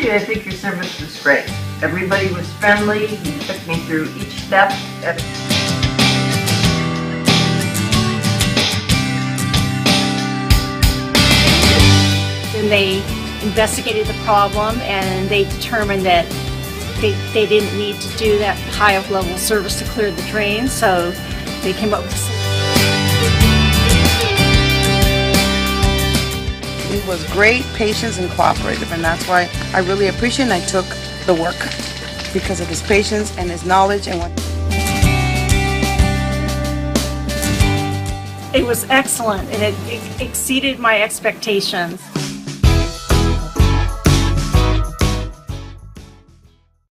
Actually, I think your service was great. Everybody was friendly. You took me through each step. Then they investigated the problem and they determined that they didn't need to do that high level service to clear the drain, so they came up with a solution. He was great, patient, and cooperative, and that's why I really appreciate and I took the work because of his patience and his knowledge and what. It was excellent and it exceeded my expectations.